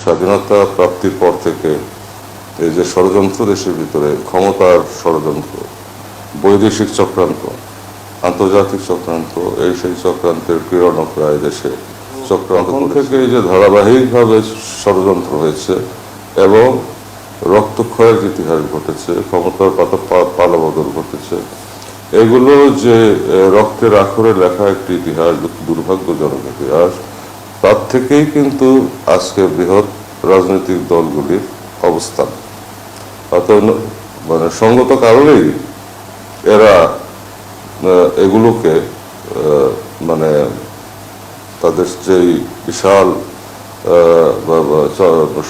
স্বাধীনতা প্রাপ্তির পর থেকে এই যে ষড়যন্ত্র দেশের ভিতরে, ক্ষমতার ষড়যন্ত্র, বৈদেশিক চক্রান্ত, আন্তর্জাতিক চক্রান্ত, এই সেই চক্রান্তের ক্রীড়নকরা দেশে চক্রান্ত থেকে এই যে ধারাবাহিকভাবে ষড়যন্ত্র হয়েছে এবং রক্তক্ষয়ের ইতিহাস ঘটেছে, ক্ষমতার পালাবদল ঘটেছে, এগুলো যে রক্তের আখরে লেখা একটি ইতিহাস, দুর্ভাগ্যজনক ইতিহাস, তার থেকেই কিন্তু আজকে বৃহৎ রাজনৈতিক দলগুলির অবস্থান। অর্থাৎ মানে সঙ্গত কারণেই এরা এগুলোকে মানে তাদের যেই বিশাল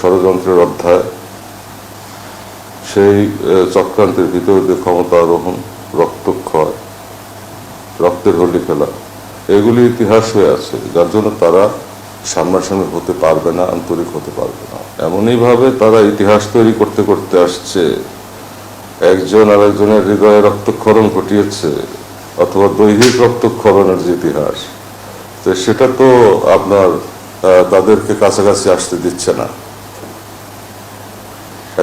ষড়যন্ত্রের অধ্যায়, সেই চক্রান্তের ভিতরে দিয়ে ক্ষমতা আরোহণ, রক্তক্ষয়, রক্তের হোলি খেলা, এগুলি ইতিহাস হয়ে আছে, যার জন্য তারা সামনাসামনি হতে পারবে না, আন্তরিক হতে পারবে না। এমনইভাবে তারা ইতিহাস তৈরি করতে করতে আসছে, একজন আর একজনের হৃদয়ে রক্তক্ষরণ ঘটিয়েছে, অথবা দৈহিক রক্তক্ষরণের যে ইতিহাস, তো সেটা তো আপনার তাদেরকে কাছাকাছি আসতে দিচ্ছে না।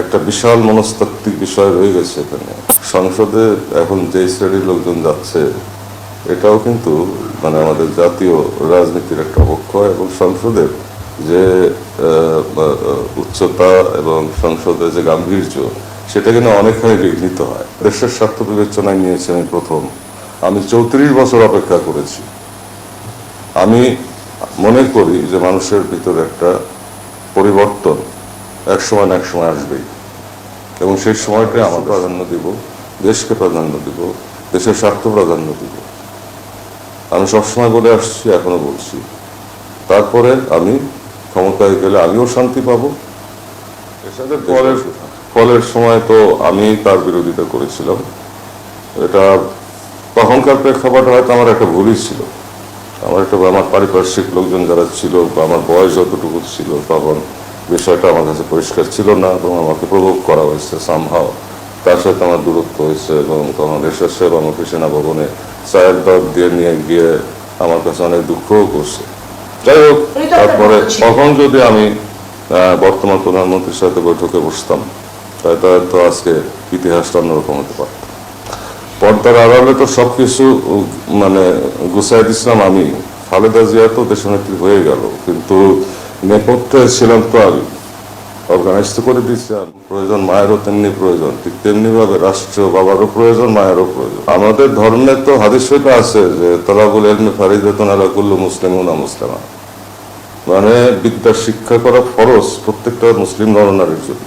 একটা বিশাল মনস্তাত্ত্বিক বিষয় রয়ে গেছে এখানে। সংসদে এখন যে শ্রেণীর লোকজন যাচ্ছে, এটাও কিন্তু মানে আমাদের জাতীয় রাজনীতির একটা অবক্ষয়, এবং সংসদের যে উচ্চতা এবং সংসদের যে গাম্ভীর্য, সেটা কিন্তু অনেকখানি বিঘ্নিত হয়। দেশের স্বার্থ বিবেচনায় নিয়েছি আমি প্রথম। আমি 34 বছর অপেক্ষা করেছি। আমি মনে করি যে মানুষের ভিতরে একটা পরিবর্তন এক সময় না এক সময় আসবেই, এবং সেই সময়টাই আমরা প্রাধান্য দিব, দেশকে প্রাধান্য দিব, দেশের স্বার্থ প্রাধান্য দিব। আমি সবসময় বলে আসছি, এখনো বলছি। তারপরে আমি ক্ষমতায় গেলে আমিও শান্তি পাবো। এর ফলের সময় তো আমি তার বিরোধিতা করেছিলাম। এটা তখনকার প্রেক্ষাপটে হয়তো আমার একটা ভুলই ছিল। আমার পারিপার্শ্বিক লোকজন যারা ছিল, বা আমার বয়স যতটুকু ছিল, তখন বিষয়টা আমার কাছে পরিষ্কার ছিল না, এবং আমাকে প্রভোগ করা হয়েছে সামহাও। তার সাথে আমার দূরত্ব হয়েছে, এবং তখন এসেছে আমাকে সেনাভবনে চায়ের দর দিয়ে নিয়ে গিয়ে আমার কাছে অনেক দুঃখও করছে। যাই হোক, তারপরে তখন যদি আমি বর্তমান প্রধানমন্ত্রীর সাথে বৈঠকে বসতাম, তাহলে তো আজকে ইতিহাসটা অন্যরকম হতে পারত। পর্দার আড়ালে তো সবকিছু মানে গুছাই দিচ্ছিলাম আমি। খালেদা জিয়া তো দেশনেত্রী হয়ে গেল, কিন্তু নেপথ্যে ছিলাম তো আমি, অর্গানাইজ তো করে দিচ্ছিলাম। প্রয়োজন মায়েরও তেমনি প্রয়োজন, ঠিক তেমনি ভাবে রাষ্ট্র বাবারও প্রয়োজন, মায়েরও প্রয়োজন। আমাদের ধর্মে তো হাদিস শরীফে আছে যে তালাবুল ইলমি ফারিদাতুন আলা কুল্লি মুসলিমিন ওয়া মুসলিমা, মানে বিদ্যা শিক্ষা করা ফরজ প্রত্যেকটা মুসলিম নরনারীর জন্য।